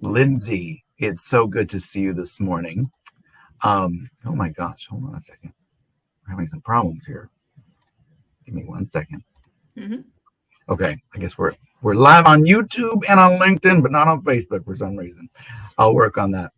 Lindsay, it's so good to see you this morning. Oh my gosh, hold on a second. We're having some problems here. Give me 1 second. Okay, I guess we're live on YouTube and on LinkedIn, but not on Facebook for some reason. I'll work on that.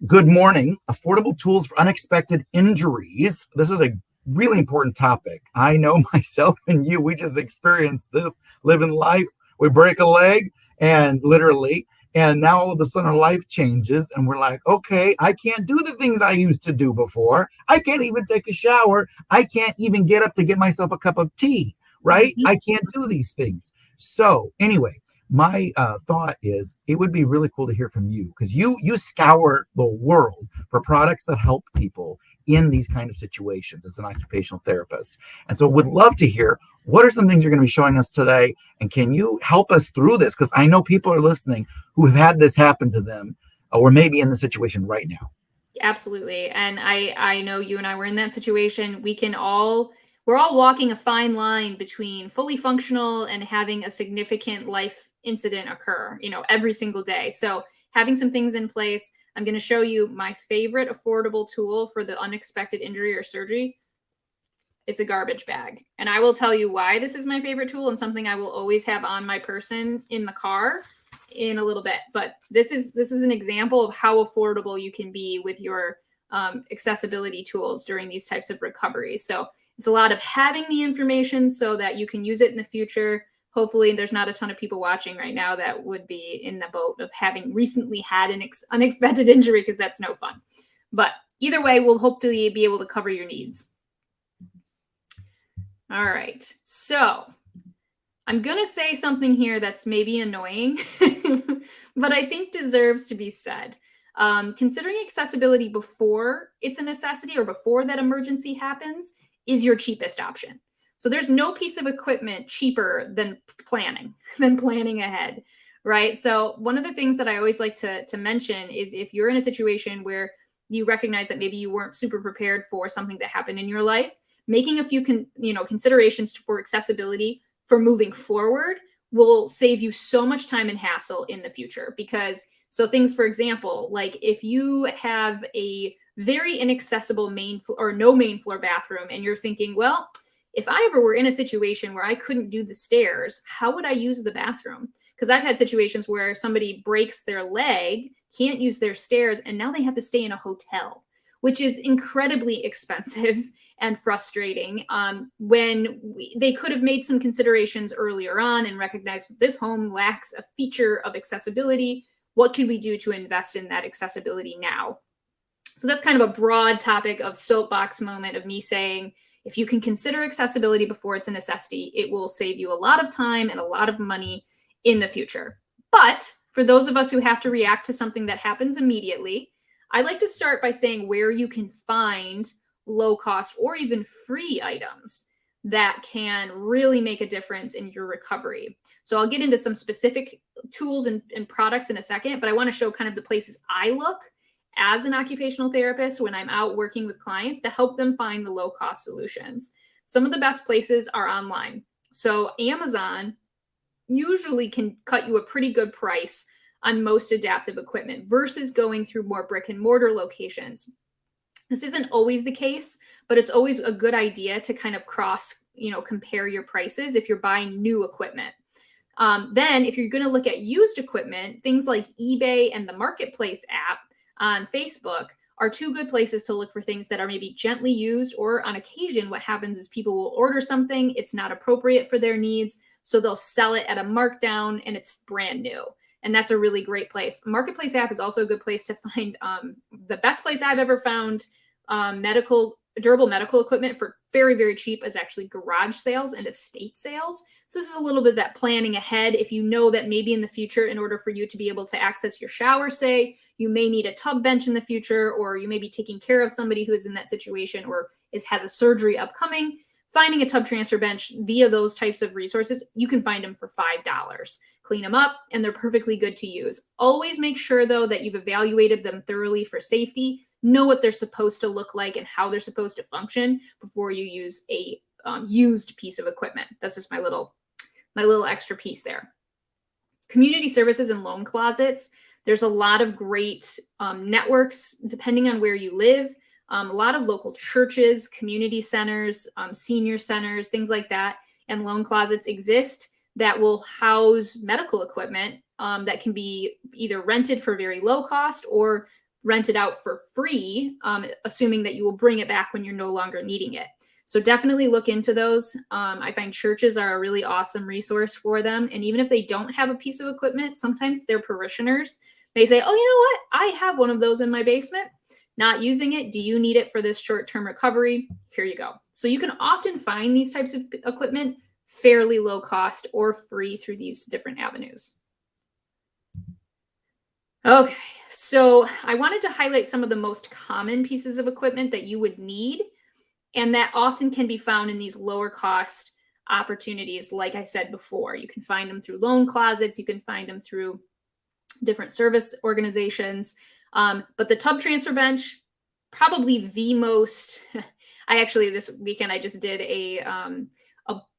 Good morning. Affordable tools for unexpected injuries. This is a really important topic. I know myself and you, we just experienced this, living life. We break a leg and literally, and now all of a sudden our life changes and we're like, okay, I can't do the things I used to do before. I can't even take a shower. I can't even get up to get myself a cup of tea, right? I can't do these things. So anyway, my thought is it would be really cool to hear from you because you scour the world for products that help people in these kind of situations as an occupational therapist. And so would love to hear what are some things you're going to be showing us today, and can you help us through this? Because I know people are listening who have had this happen to them or maybe in the situation right now. Absolutely. And I know you and I were in that situation. We're all walking a fine line between fully functional and having a significant life incident occur, every single day. So having some things in place, I'm going to show you my favorite affordable tool for the unexpected injury or surgery. It's a garbage bag. And I will tell you why this is my favorite tool and something I will always have on my person in the car in a little bit. But this is an example of how affordable you can be with your accessibility tools during these types of recoveries. So it's a lot of having the information so that you can use it in the future. Hopefully there's not a ton of people watching right now that would be in the boat of having recently had an unexpected injury, because that's no fun. But either way, we'll hopefully be able to cover your needs. All right, so I'm going to say something here that's maybe annoying, but I think deserves to be said. Considering accessibility before it's a necessity or before that emergency happens is your cheapest option. So there's no piece of equipment cheaper than planning ahead, right? So one of the things that I always like to mention is if you're in a situation where you recognize that maybe you weren't super prepared for something that happened in your life, making a few considerations for accessibility for moving forward will save you so much time and hassle in the future. Because so things, for example, like if you have a very inaccessible main floor or no main floor bathroom and you're thinking, well, if I ever were in a situation where I couldn't do the stairs, how would I use the bathroom? Because I've had situations where somebody breaks their leg, can't use their stairs, and now they have to stay in a hotel, which is incredibly expensive and frustrating when they could have made some considerations earlier on and recognized this home lacks a feature of accessibility. What could we do to invest in that accessibility now? So that's kind of a broad topic of soapbox moment of me saying, if you can consider accessibility before it's a necessity, it will save you a lot of time and a lot of money in the future. But for those of us who have to react to something that happens immediately, I like to start by saying where you can find low cost or even free items that can really make a difference in your recovery. So I'll get into some specific tools and products in a second, but I want to show kind of the places I look as an occupational therapist when I'm out working with clients to help them find the low cost solutions. Some of the best places are online. So Amazon usually can cut you a pretty good price on most adaptive equipment versus going through more brick and mortar locations. This isn't always the case, but it's always a good idea to kind of compare your prices if you're buying new equipment. Then if you're going to look at used equipment, things like eBay and the Marketplace app on Facebook are two good places to look for things that are maybe gently used, or on occasion what happens is people will order something, it's not appropriate for their needs, so they'll sell it at a markdown and it's brand new. And that's a really great place. Marketplace app is also a good place to find the best place I've ever found durable medical equipment for very, very cheap is actually garage sales and estate sales. So this is a little bit of that planning ahead. If you know that maybe in the future, in order for you to be able to access your shower, say, you may need a tub bench in the future, or you may be taking care of somebody who is in that situation or has a surgery upcoming, finding a tub transfer bench via those types of resources, you can find them for $5. Clean them up and they're perfectly good to use. Always make sure though that you've evaluated them thoroughly for safety, know what they're supposed to look like and how they're supposed to function before you use a used piece of equipment. That's just my little extra piece there. Community services and loan closets. There's a lot of great networks, depending on where you live, a lot of local churches, community centers, senior centers, things like that, and loan closets exist that will house medical equipment that can be either rented for very low cost or rented out for free, assuming that you will bring it back when you're no longer needing it. So definitely look into those. I find churches are a really awesome resource for them. And even if they don't have a piece of equipment, sometimes their parishioners may say, oh, you know what? I have one of those in my basement, not using it. Do you need it for this short-term recovery? Here you go. So you can often find these types of equipment fairly low cost or free through these different avenues. Okay, so I wanted to highlight some of the most common pieces of equipment that you would need and that often can be found in these lower cost opportunities. Like I said before, you can find them through loan closets, you can find them through different service organizations. But the tub transfer bench, probably the most, this weekend, I just did a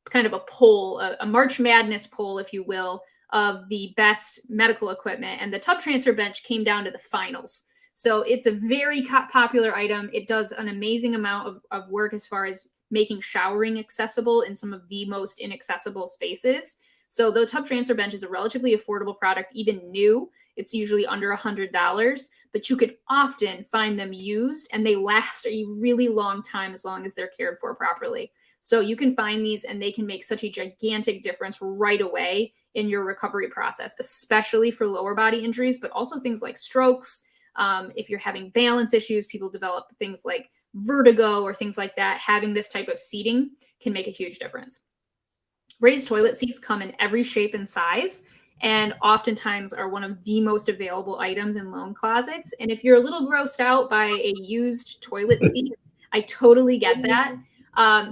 kind of a poll, a March Madness poll, if you will, of the best medical equipment. And the tub transfer bench came down to the finals. So it's a very popular item. It does an amazing amount of work as far as making showering accessible in some of the most inaccessible spaces. So the tub transfer bench is a relatively affordable product, even new. It's usually under $100, but you could often find them used and they last a really long time as long as they're cared for properly. So you can find these and they can make such a gigantic difference right away in your recovery process, especially for lower body injuries, but also things like strokes. If you're having balance issues, people develop things like vertigo or things like that. Having this type of seating can make a huge difference. Raised toilet seats come in every shape and size and oftentimes are one of the most available items in loan closets. And if you're a little grossed out by a used toilet seat, I totally get that.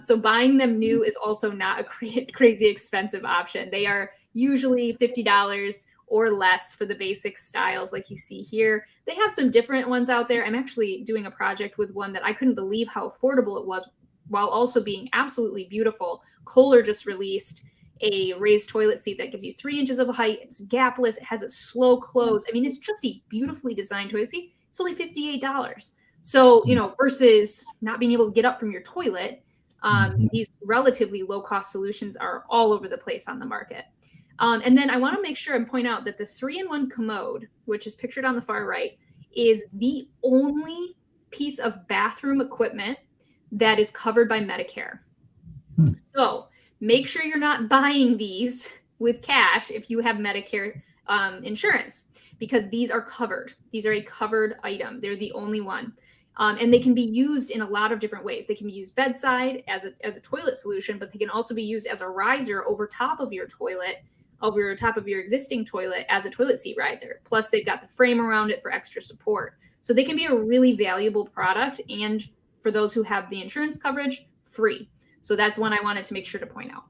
So buying them new is also not a crazy expensive option. They are usually $50 or less for the basic styles like you see here. They have some different ones out there. I'm actually doing a project with one that I couldn't believe how affordable it was while also being absolutely beautiful. Koelsch just released a raised toilet seat that gives you 3 inches of height. It's gapless. It has a slow close. I mean, it's just a beautifully designed toilet seat. It's only $58. So, versus not being able to get up from your toilet, these relatively low-cost solutions are all over the place on the market. And then I want to make sure and point out that the 3-in-1 commode, which is pictured on the far right, is the only piece of bathroom equipment that is covered by Medicare. So make sure you're not buying these with cash if you have Medicare insurance, because these are covered. These are a covered item. They're the only one. And they can be used in a lot of different ways. They can be used bedside as a toilet solution, but they can also be used as a riser over top of your toilet, over top of your existing toilet as a toilet seat riser. Plus, they've got the frame around it for extra support. So they can be a really valuable product. And for those who have the insurance coverage, free. So that's one I wanted to make sure to point out.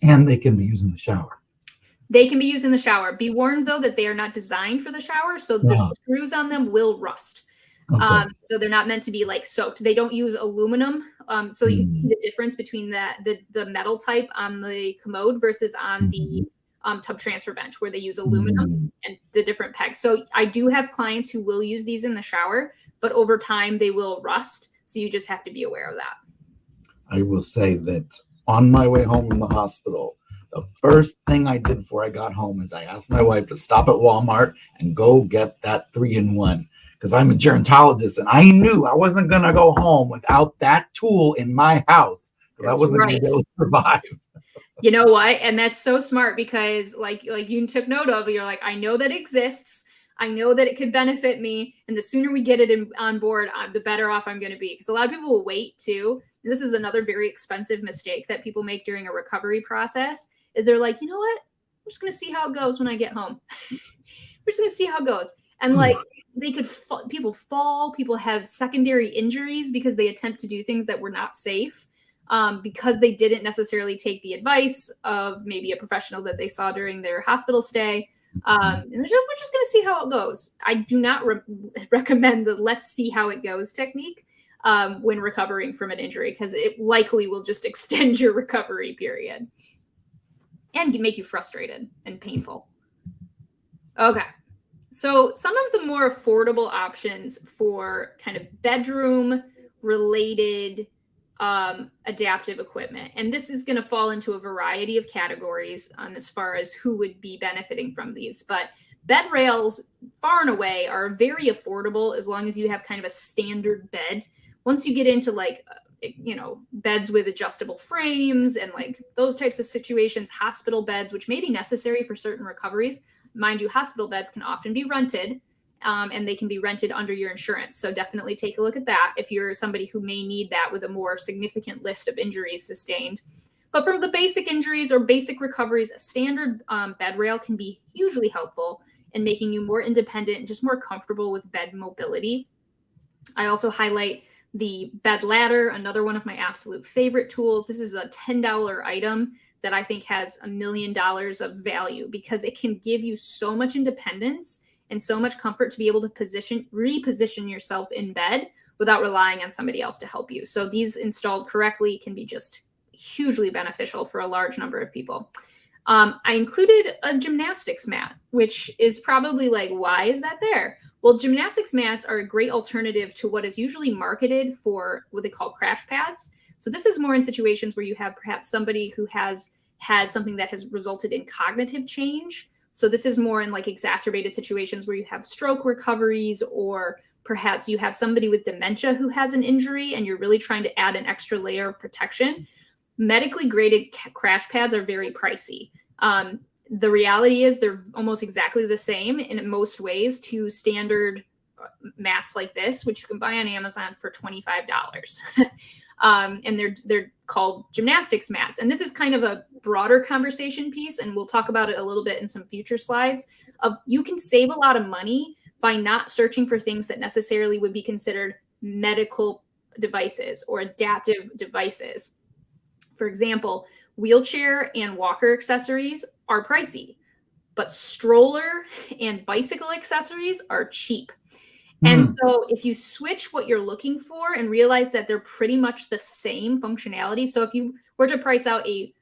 And they can be used in the shower. They can be used in the shower. Be warned, though, that they are not designed for the shower. So the screws on them will rust. Okay. So they're not meant to be like soaked. They don't use aluminum. So you can see the difference between the metal type on the commode versus on the tub transfer bench, where they use aluminum and the different pegs. So I do have clients who will use these in the shower, but over time they will rust. So you just have to be aware of that. I will say that on my way home from the hospital, the first thing I did before I got home is I asked my wife to stop at Walmart and go get that 3-in-1, because I'm a gerontologist and I knew I wasn't going to go home without that tool in my house, because I wasn't going to be able to survive. You know what? And that's so smart, because like you took note of, you're like, I know that it exists. I know that it could benefit me. And the sooner we get it on board, the better off I'm going to be. Because a lot of people will wait too. And this is another very expensive mistake that people make during a recovery process, is they're like, you know what? I'm just going to see how it goes when I get home. We're just going to see how it goes. And like people fall, people have secondary injuries because they attempt to do things that were not safe, because they didn't necessarily take the advice of maybe a professional that they saw during their hospital stay. And we're just going to see how it goes. I do not recommend the let's see how it goes technique when recovering from an injury, because it likely will just extend your recovery period and make you frustrated and painful. Okay. So some of the more affordable options for kind of bedroom related adaptive equipment, and this is going to fall into a variety of categories as far as who would be benefiting from these, but bed rails far and away are very affordable as long as you have kind of a standard bed. Once you get into like beds with adjustable frames and like those types of situations, hospital beds, which may be necessary for certain recoveries. Mind you, hospital beds can often be rented, and they can be rented under your insurance. So definitely take a look at that if you're somebody who may need that with a more significant list of injuries sustained. But from the basic injuries or basic recoveries, a standard bed rail can be hugely helpful in making you more independent and just more comfortable with bed mobility. I also highlight the bed ladder, another one of my absolute favorite tools. This is a $10 item that I think has $1 million of value because it can give you so much independence and so much comfort to be able to reposition yourself in bed without relying on somebody else to help you. So these installed correctly can be just hugely beneficial for a large number of people. I included a gymnastics mat, which is probably like, why is that there? Well, gymnastics mats are a great alternative to what is usually marketed for what they call crash pads. So this is more in situations where you have perhaps somebody who has had something that has resulted in cognitive change. So this is more in like exacerbated situations where you have stroke recoveries, or perhaps you have somebody with dementia who has an injury and you're really trying to add an extra layer of protection. Medically graded crash pads are very pricey. The reality is they're almost exactly the same in most ways to standard mats like this, which you can buy on Amazon for $25. And they're called gymnastics mats. And this is kind of a broader conversation piece, and we'll talk about it a little bit in some future slides, of you can save a lot of money by not searching for things that necessarily would be considered medical devices or adaptive devices. For example, wheelchair and walker accessories are pricey, but stroller and bicycle accessories are cheap. And so if you switch what you're looking for and realize that they're pretty much the same functionality. So if you were to price out a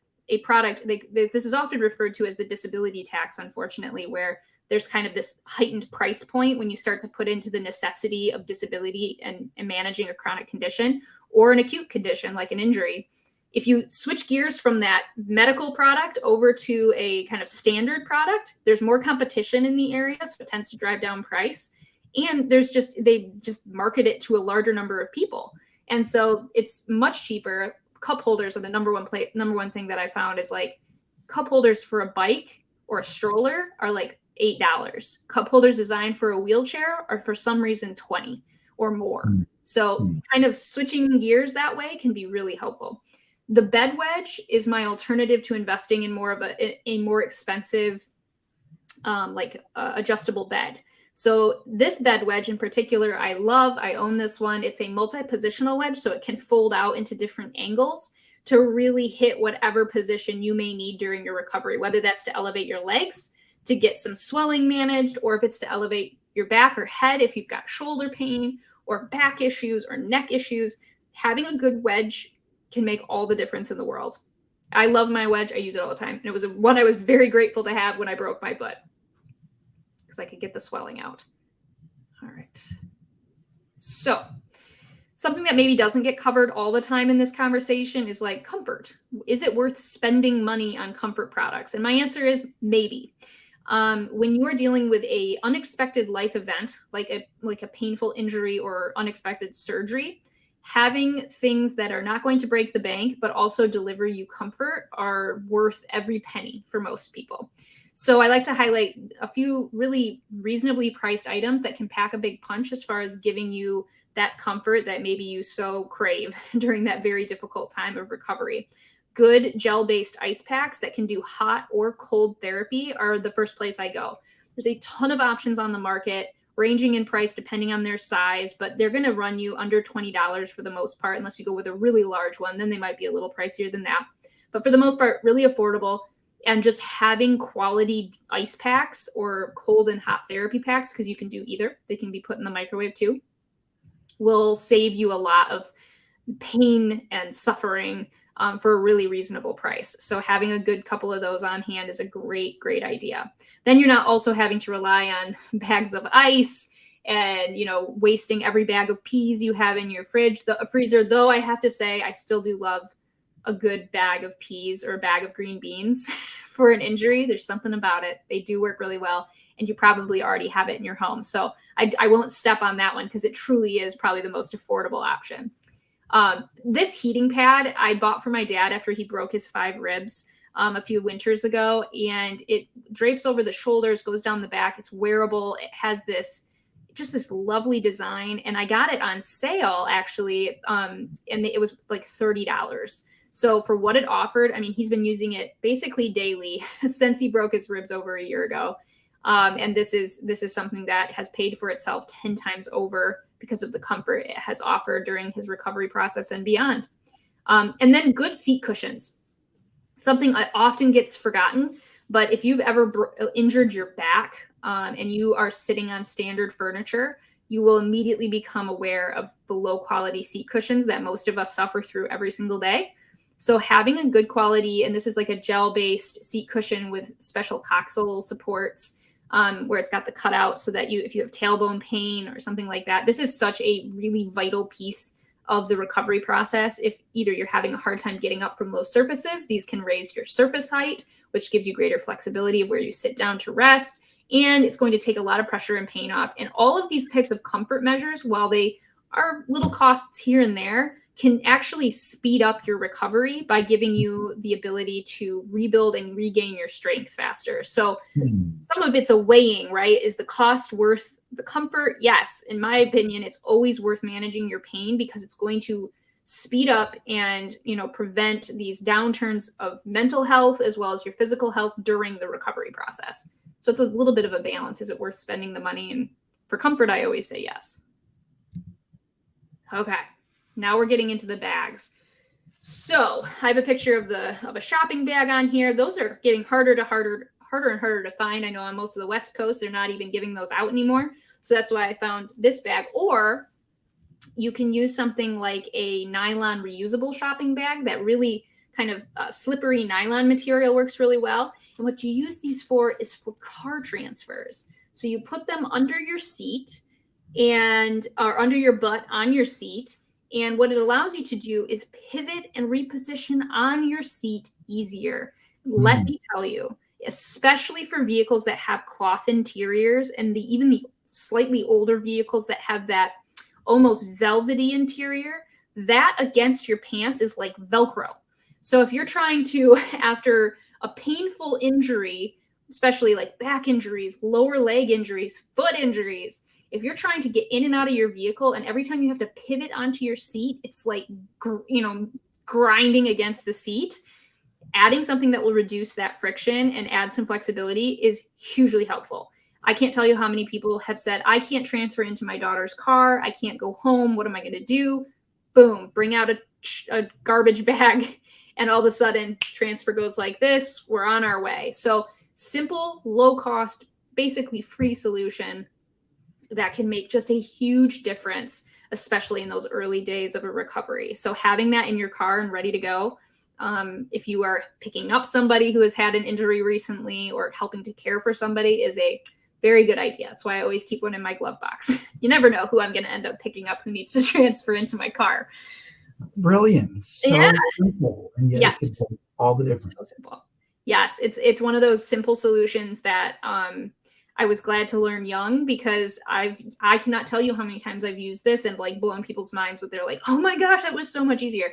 product, this is often referred to as the disability tax, unfortunately, where there's kind of this heightened price point when you start to put into the necessity of disability and managing a chronic condition or an acute condition like an injury. If you switch gears from that medical product over to a kind of standard product, there's more competition in the area, so it tends to drive down price. And they just market it to a larger number of people. And so it's much cheaper. Cup holders are the number one thing that I found is like cup holders for a bike or a stroller are like $8. Cup holders designed for a wheelchair are for some reason $20 or more. So kind of switching gears that way can be really helpful. The bed wedge is my alternative to investing in more of a more expensive adjustable bed. So this bed wedge in particular, I love. I own this one. It's a multi-positional wedge, so it can fold out into different angles to really hit whatever position you may need during your recovery, whether that's to elevate your legs, to get some swelling managed, or if it's to elevate your back or head if you've got shoulder pain or back issues or neck issues. Having a good wedge can make all the difference in the world. I love my wedge. I use it all the time. And it was one I was very grateful to have when I broke my foot, because I could get the swelling out. All right. So something that maybe doesn't get covered all the time in this conversation is like comfort. Is it worth spending money on comfort products? And my answer is maybe. When you are dealing with a unexpected life event, like a painful injury or unexpected surgery, having things that are not going to break the bank, but also deliver you comfort are worth every penny for most people. So I like to highlight a few really reasonably priced items that can pack a big punch as far as giving you that comfort that maybe you so crave during that very difficult time of recovery. Good gel-based ice packs that can do hot or cold therapy are the first place I go. There's a ton of options on the market, ranging in price depending on their size, but they're going to run you under $20 for the most part, unless you go with a really large one. Then they might be a little pricier than that. But for the most part, really affordable. And just having quality ice packs or cold and hot therapy packs, because you can do either, they can be put in the microwave too, will save you a lot of pain and suffering for a really reasonable price. So having a good couple of those on hand is a great idea. Then you're not also having to rely on bags of ice and, wasting every bag of peas you have in your freezer. Though I have to say, I still do love a good bag of peas or a bag of green beans for an injury. There's something about it. They do work really well, and you probably already have it in your home. So I won't step on that one because it truly is probably the most affordable option. This heating pad I bought for my dad after he broke his 5 ribs a few winters ago, and it drapes over the shoulders, goes down the back. It's wearable. It has this lovely design, and I got it on sale actually, and it was like $30. So for what it offered, I mean, he's been using it basically daily since he broke his ribs over a year ago. And this is something that has paid for itself 10 times over because of the comfort it has offered during his recovery process and beyond. And then good seat cushions, something that often gets forgotten. But if you've ever injured your back and you are sitting on standard furniture, you will immediately become aware of the low quality seat cushions that most of us suffer through every single day. So having a good quality, and this is like a gel-based seat cushion with special coxal supports, where it's got the cutout so that if you have tailbone pain or something like that, this is such a really vital piece of the recovery process. If either you're having a hard time getting up from low surfaces, these can raise your surface height, which gives you greater flexibility of where you sit down to rest. And it's going to take a lot of pressure and pain off. And all of these types of comfort measures, while they are little costs here and there, can actually speed up your recovery by giving you the ability to rebuild and regain your strength faster. So some of it's a weighing, right? Is the cost worth the comfort? Yes. In my opinion, it's always worth managing your pain because it's going to speed up and, prevent these downturns of mental health as well as your physical health during the recovery process. So it's a little bit of a balance. Is it worth spending the money? And for comfort, I always say yes. Okay. Now we're getting into the bags. So I have a picture of a shopping bag on here. Those are getting harder and harder to find. I know on most of the West Coast, they're not even giving those out anymore. So that's why I found this bag. Or you can use something like a nylon reusable shopping bag. That really kind of slippery nylon material works really well. And what you use these for is for car transfers. So you put them under your seat or under your butt on your seat. And what it allows you to do is pivot and reposition on your seat easier. Let me tell you, especially for vehicles that have cloth interiors and even the slightly older vehicles that have that almost velvety interior, that against your pants is like Velcro. So if you're trying to, after a painful injury, especially like back injuries, lower leg injuries, foot injuries, if you're trying to get in and out of your vehicle and every time you have to pivot onto your seat, it's like, grinding against the seat, adding something that will reduce that friction and add some flexibility is hugely helpful. I can't tell you how many people have said, I can't transfer into my daughter's car. I can't go home. What am I going to do? Boom, bring out a garbage bag. And all of a sudden transfer goes like this. We're on our way. So simple, low cost, basically free solution that can make just a huge difference, especially in those early days of a recovery. So having that in your car and ready to go, if you are picking up somebody who has had an injury recently or helping to care for somebody, is a very good idea. That's why I always keep one in my glove box. You never know who I'm going to end up picking up who needs to transfer into my car. Brilliant. So simple. And yet yes. It's all the difference. So simple. Yes, it's one of those simple solutions that I was glad to learn young, because I cannot tell you how many times I've used this and like blown people's minds with, they're like, oh my gosh, that was so much easier.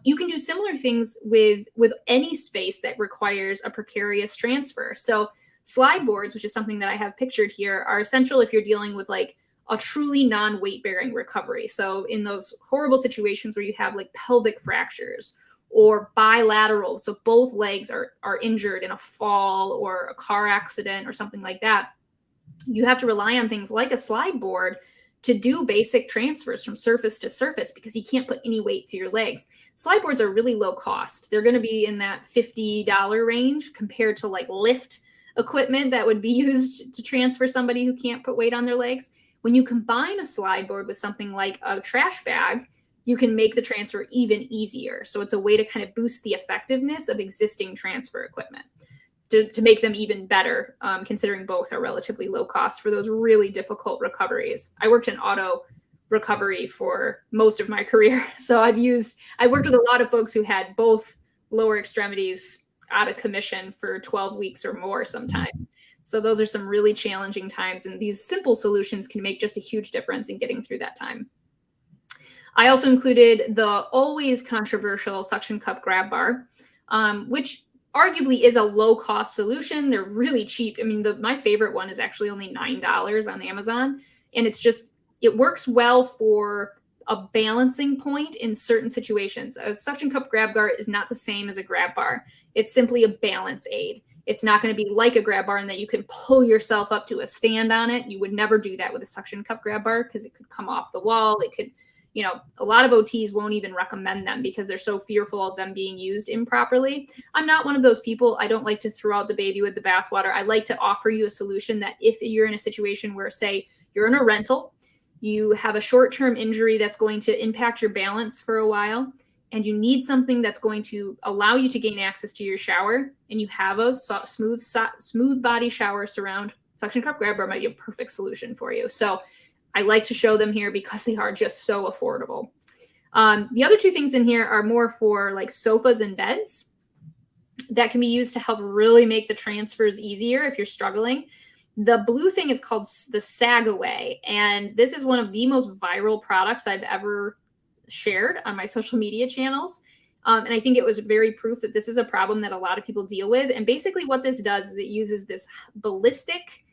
You can do similar things with any space that requires a precarious transfer. So slide boards, which is something that I have pictured here, are essential if you're dealing with like a truly non-weight bearing recovery. So in those horrible situations where you have like pelvic fractures or bilateral, so both legs are injured in a fall or a car accident or something like that, you have to rely on things like a slide board to do basic transfers from surface to surface, because you can't put any weight through your legs. Slide boards are really low cost. They're going to be in that $50 range compared to like lift equipment that would be used to transfer somebody who can't put weight on their legs. When you combine a slide board with something like a trash bag, you can make the transfer even easier. So it's a way to kind of boost the effectiveness of existing transfer equipment to make them even better, considering both are relatively low cost for those really difficult recoveries. I worked in auto recovery for most of my career. So I've worked with a lot of folks who had both lower extremities out of commission for 12 weeks or more sometimes. So those are some really challenging times, and these simple solutions can make just a huge difference in getting through that time. I also included the always controversial suction cup grab bar, which arguably is a low-cost solution. They're really cheap. I mean, my favorite one is actually only $9 on Amazon, and it works well for a balancing point in certain situations. A suction cup grab bar is not the same as a grab bar. It's simply a balance aid. It's not going to be like a grab bar in that you can pull yourself up to a stand on it. You would never do that with a suction cup grab bar because it could come off the wall. It could, a lot of OTs won't even recommend them because they're so fearful of them being used improperly. I'm not one of those people. I don't like to throw out the baby with the bathwater. I like to offer you a solution that if you're in a situation where, say, you're in a rental, you have a short-term injury that's going to impact your balance for a while, and you need something that's going to allow you to gain access to your shower, and you have a smooth body shower surround, suction cup grab bar might be a perfect solution for you. So I like to show them here because they are just so affordable. The other two things in here are more for like sofas and beds that can be used to help really make the transfers easier if you're struggling. The blue thing is called the Sag Away, and this is one of the most viral products I've ever shared on my social media channels. And I think it was very proof that this is a problem that a lot of people deal with. And basically what this does is it uses this ballistic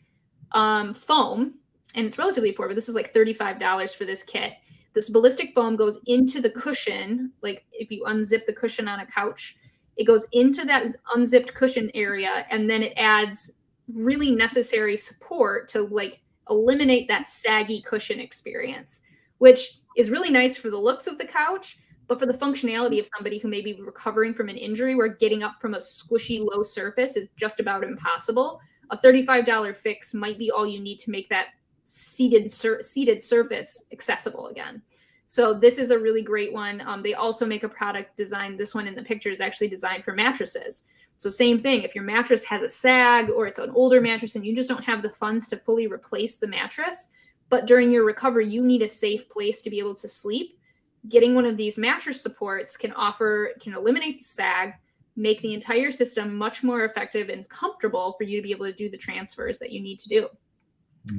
foam, and it's relatively affordable. This is like $35 for this kit. This ballistic foam goes into the cushion. Like if you unzip the cushion on a couch, it goes into that unzipped cushion area, and then it adds really necessary support to like eliminate that saggy cushion experience, which is really nice for the looks of the couch, but for the functionality of somebody who may be recovering from an injury where getting up from a squishy low surface is just about impossible, a $35 fix might be all you need to make that seated surface accessible again. So this is a really great one. They also make a product designed, this one in the picture is actually designed for mattresses. So same thing, if your mattress has a sag or it's an older mattress and you just don't have the funds to fully replace the mattress, but during your recovery, you need a safe place to be able to sleep, getting one of these mattress supports can eliminate the sag, make the entire system much more effective and comfortable for you to be able to do the transfers that you need to do.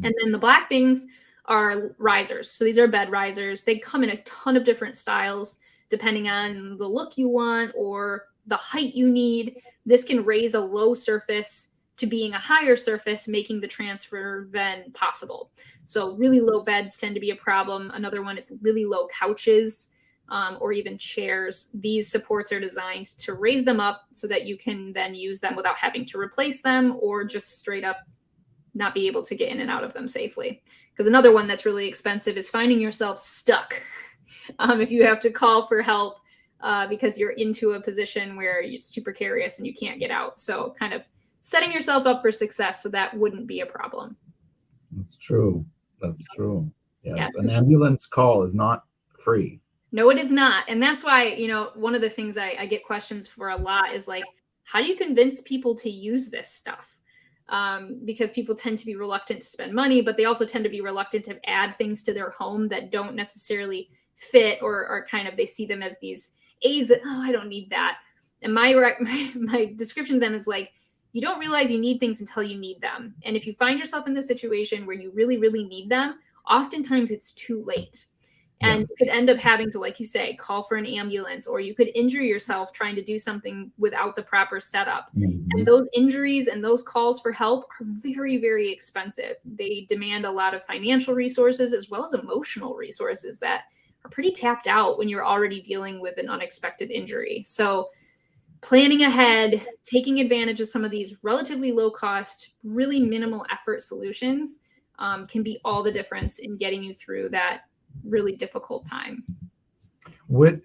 And then the black things are risers. So these are bed risers. They come in a ton of different styles, depending on the look you want or the height you need. This can raise a low surface to being a higher surface, making the transfer then possible. So really low beds tend to be a problem. Another one is really low couches or even chairs. These supports are designed to raise them up so that you can then use them without having to replace them or just straight up not be able to get in and out of them safely. Because another one that's really expensive is finding yourself stuck. If you have to call for help because you're into a position where it's too precarious and you can't get out. So kind of setting yourself up for success so that wouldn't be a problem. That's true. That's true. Yes. Yeah. An ambulance call is not free. No, it is not. And that's why, one of the things I get questions for a lot is like, how do you convince people to use this stuff? Because people tend to be reluctant to spend money, but they also tend to be reluctant to add things to their home that don't necessarily fit or kind of, they see them as these aids that, I don't need that. And my description then is like, you don't realize you need things until you need them. And if you find yourself in this situation where you really, really need them, oftentimes it's too late. And you could end up having to, like you say, call for an ambulance, or you could injure yourself trying to do something without the proper setup. And those injuries and those calls for help are very, very expensive. They demand a lot of financial resources as well as emotional resources that are pretty tapped out when you're already dealing with an unexpected injury. So planning ahead, taking advantage of some of these relatively low cost, really minimal effort solutions can be all the difference in getting you through that really difficult time. What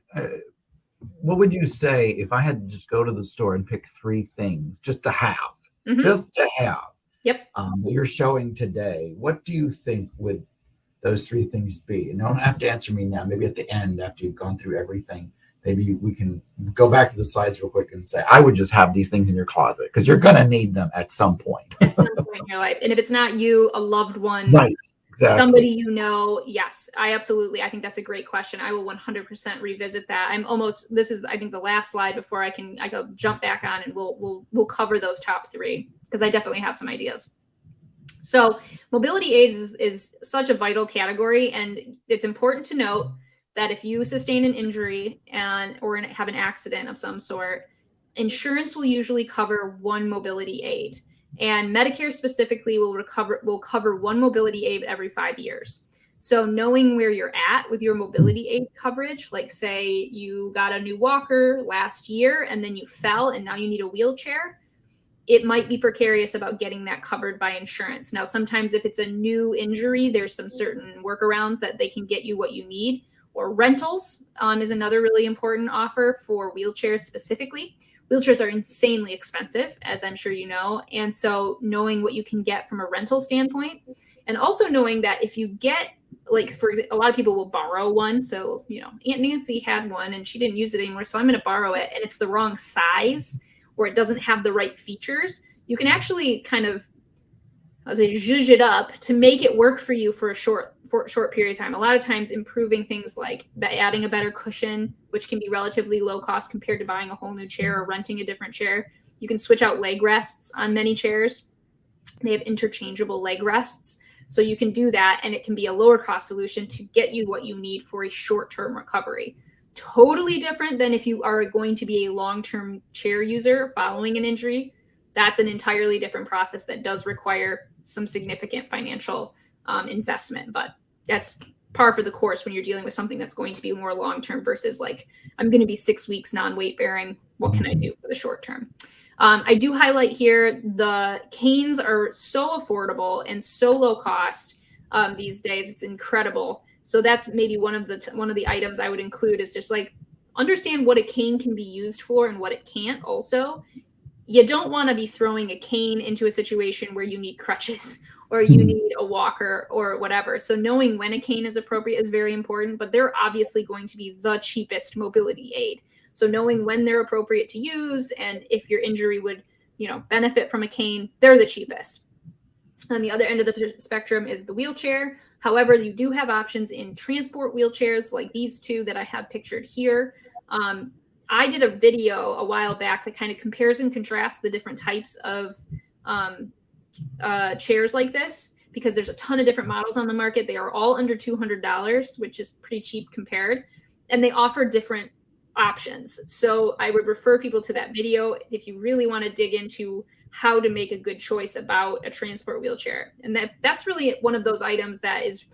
would you say if I had to just go to the store and pick 3 things just to have, Yep. that you're showing today? What do you think would those three things be? And you don't have to answer me now. Maybe at the end, after you've gone through everything, maybe we can go back to the slides real quick and say, I would just have these things in your closet because you're going to need them at some point. At some point in your life. And if it's not you, a loved one, right. Exactly. Somebody you know, yes, I think that's a great question. I will 100% revisit that. This is, I think, the last slide before I go jump back on, and we'll cover those top three, because I definitely have some ideas. So mobility aids is such a vital category, and it's important to note that if you sustain an injury or have an accident of some sort, insurance will usually cover one mobility aid. And Medicare specifically will cover one mobility aid every 5 years. So knowing where you're at with your mobility aid coverage, like say you got a new walker last year and then you fell and now you need a wheelchair, it might be precarious about getting that covered by insurance. Now, sometimes if it's a new injury, there's some certain workarounds that they can get you what you need. Or rentals is another really important offer for wheelchairs specifically. Wheelchairs are insanely expensive, as I'm sure you know. And so knowing what you can get from a rental standpoint, and also knowing that if you get, like, for example, a lot of people will borrow one. So, Aunt Nancy had one and she didn't use it anymore, so I'm going to borrow it, and it's the wrong size or it doesn't have the right features. You can actually kind of, zhuzh it up to make it work for you for a short period of time. A lot of times improving things like adding a better cushion, which can be relatively low cost compared to buying a whole new chair or renting a different chair. You can switch out leg rests on many chairs. They have interchangeable leg rests. So you can do that, and it can be a lower cost solution to get you what you need for a short-term recovery. Totally different than if you are going to be a long-term chair user following an injury. That's an entirely different process that does require some significant financial investment, but that's par for the course when you're dealing with something that's going to be more long-term versus like, I'm going to be 6 weeks non-weight bearing. What can I do for the short term? I do highlight here, the canes are so affordable and so low cost these days. It's incredible. So that's maybe one of the items I would include is just like, understand what a cane can be used for and what it can't. Also, you don't want to be throwing a cane into a situation where you need crutches or you need a walker or whatever. So knowing when a cane is appropriate is very important, but they're obviously going to be the cheapest mobility aid. So knowing when they're appropriate to use and if your injury would, benefit from a cane, they're the cheapest. On the other end of the spectrum is the wheelchair. However, you do have options in transport wheelchairs like these two that I have pictured here. I did a video a while back that kind of compares and contrasts the different types of chairs like this, because there's a ton of different models on the market. They are all under $200, which is pretty cheap compared, and they offer different options. So I would refer people to that video if you really want to dig into how to make a good choice about a transport wheelchair. And that's really one of those items that is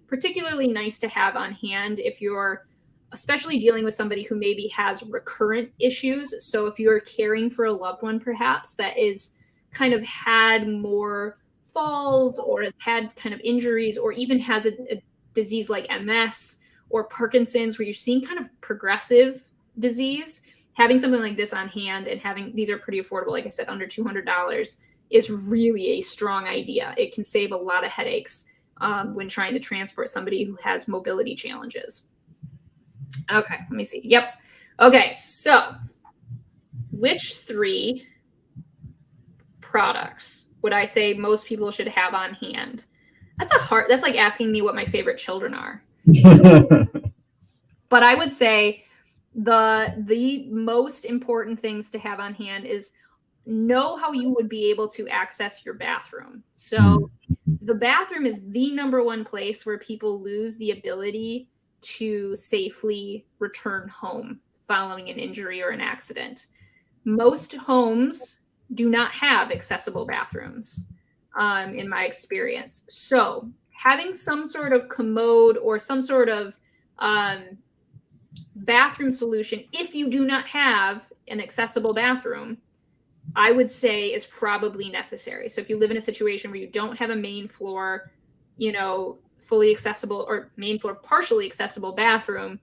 particularly nice to have on hand if you're especially dealing with somebody who maybe has recurrent issues. So if you're caring for a loved one, perhaps that is kind of had more falls or has had kind of injuries, or even has a disease like MS or Parkinson's, where you're seeing kind of progressive disease, having something like this on hand and these are pretty affordable, like I said, under $200, is really a strong idea. It can save a lot of headaches when trying to transport somebody who has mobility challenges. Okay, let me see. Yep. Okay, so which 3 products would I say most people should have on hand? That's like asking me what my favorite children are. But I would say the most important things to have on hand is know how you would be able to access your bathroom. So the bathroom is the number one place where people lose the ability to safely return home following an injury or an accident. Most homes do not have accessible bathrooms, in my experience. So having some sort of commode or some sort of bathroom solution, if you do not have an accessible bathroom, I would say is probably necessary. So if you live in a situation where you don't have a main floor, fully accessible, or main floor partially accessible bathroom,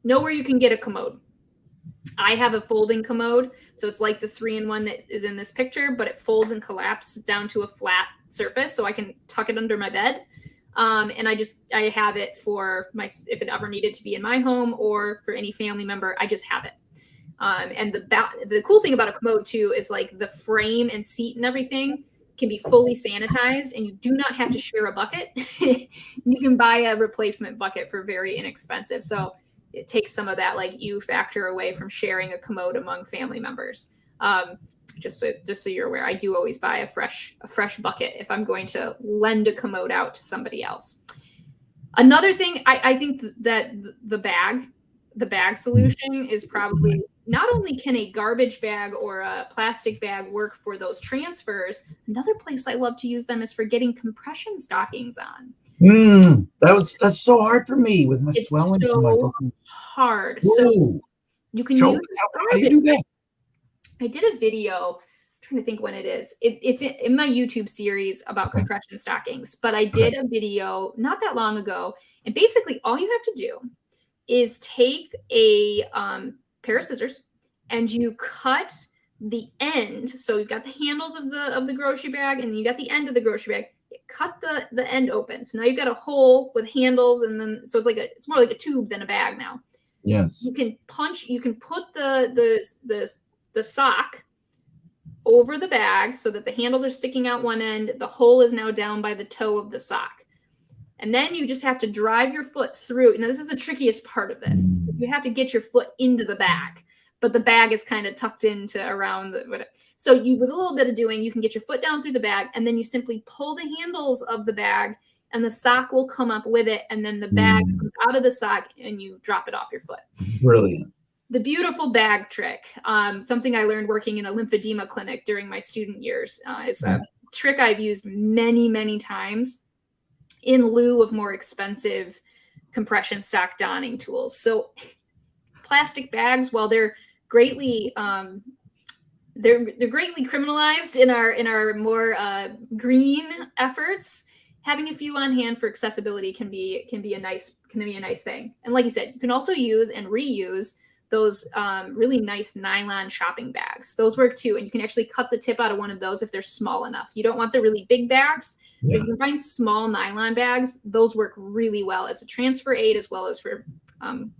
know where you can get a commode. I have a folding commode, so it's like the 3-in-1 that is in this picture, but it folds and collapses down to a flat surface, so I can tuck it under my bed. And I have it for if it ever needed to be in my home or for any family member, I just have it. And the cool thing about a commode too is like the frame and seat and everything can be fully sanitized, and you do not have to share a bucket. You can buy a replacement bucket for very inexpensive. So it takes some of that like U factor away from sharing a commode among family members. Just so you're aware, I do always buy a fresh bucket if I'm going to lend a commode out to somebody else. Another thing, I think that the bag solution is probably, not only can a garbage bag or a plastic bag work for those transfers, another place I love to use them is for getting compression stockings on. That's so hard for me with my swelling. It's so hard. So you can use how do you do that? I did a video, I'm trying to think when it is. It's in my YouTube series about compression stockings, but I did a video not that long ago. And basically all you have to do is take a pair of scissors and you cut the end. So you've got the handles of the grocery bag, and then you got the end of the grocery bag. You cut the end open. So now you've got a hole with handles, and then so it's more like a tube than a bag now. Yes. You can put the sock over the bag so that the handles are sticking out one end. The hole is now down by the toe of the sock. And then you just have to drive your foot through. Now, this is the trickiest part of this. You have to get your foot into the bag, but the bag is kind of tucked into around the. So with a little bit of doing, you can get your foot down through the bag, and then you simply pull the handles of the bag, and the sock will come up with it, and then the bag comes out of the sock, and you drop it off your foot. Brilliant. The beautiful bag trick, something I learned working in a lymphedema clinic during my student years, is a trick I've used many, many times in lieu of more expensive compression stock donning tools. So plastic bags, while they're greatly criminalized in our more green efforts, having a few on hand for accessibility can be a nice thing. And like you said, you can also use and reuse those really nice nylon shopping bags. Those work too, and you can actually cut the tip out of one of those if they're small enough. You don't want the really big bags. If you can find small nylon bags, those work really well as a transfer aid as well as for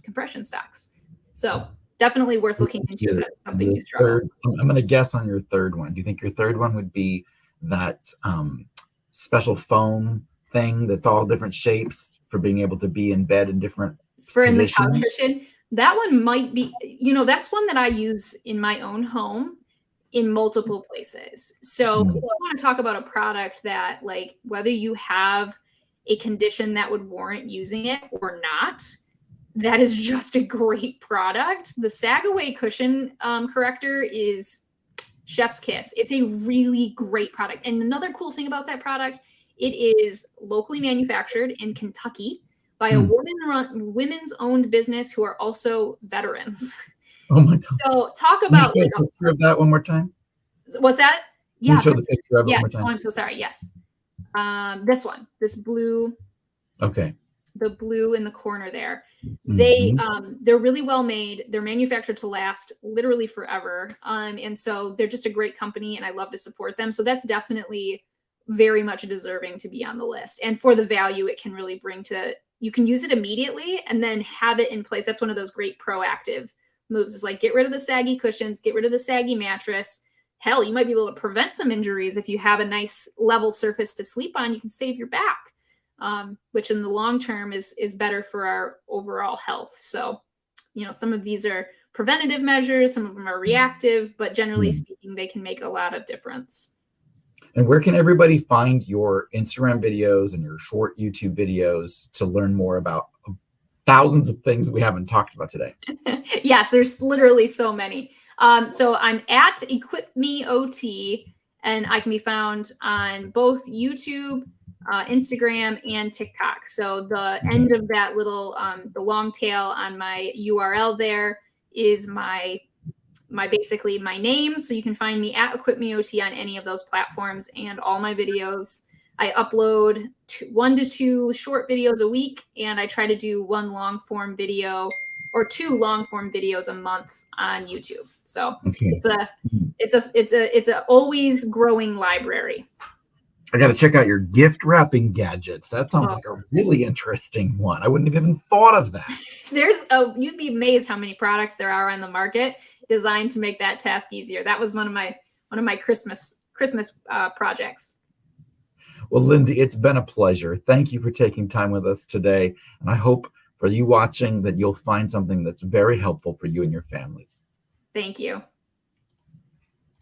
compression stocks. So definitely worth looking into if that's something you struggle. I'm going to guess on your third one. Do you think your third one would be that special foam thing that's all different shapes for being able to be in bed in different in the couch cushion? That one might be, that's one that I use in my own home in multiple places. So if you want to talk about a product that, like, whether you have a condition that would warrant using it or not, that is just a great product. The Sag Away cushion corrector is chef's kiss. It's a really great product. And another cool thing about that product, it is locally manufactured in Kentucky by a women's owned business who are also veterans. Oh my God. So talk about Can you show a picture of that one more time? What's that? Can you show the picture of it one more time? Oh, I'm so sorry. Yes. This blue. Okay. The blue in the corner there. They're really well made. They're manufactured to last literally forever. And so they're just a great company, and I love to support them. So that's definitely very much deserving to be on the list. And for the value it can really bring to, you can use it immediately and then have it in place. That's one of those great proactive moves, is like, get rid of the saggy cushions, get rid of the saggy mattress. Hell, you might be able to prevent some injuries if you have a nice level surface to sleep on. You can save your back, which in the long term is better for our overall health. So, some of these are preventative measures, some of them are reactive, but generally speaking, they can make a lot of difference. And where can everybody find your Instagram videos and your short YouTube videos to learn more about thousands of things we haven't talked about today? Yes, there's literally so many. So I'm at EquipMeOT, and I can be found on both YouTube, Instagram, and TikTok. So the end of that little, the long tail on my URL there is my basically my name. So you can find me at EquipMeOT on any of those platforms, and all my videos. I upload 1 to 2 short videos a week, and I try to do 1 long form video or 2 long form videos a month on YouTube. So it's a always growing library. I got to check out your gift wrapping gadgets. That sounds Oh. like a really interesting one. I wouldn't have even thought of that. You'd be amazed how many products there are on the market designed to make that task easier. That was one of my Christmas projects. Well, Lindsay, it's been a pleasure. Thank you for taking time with us today. And I hope for you watching that you'll find something that's very helpful for you and your families. Thank you.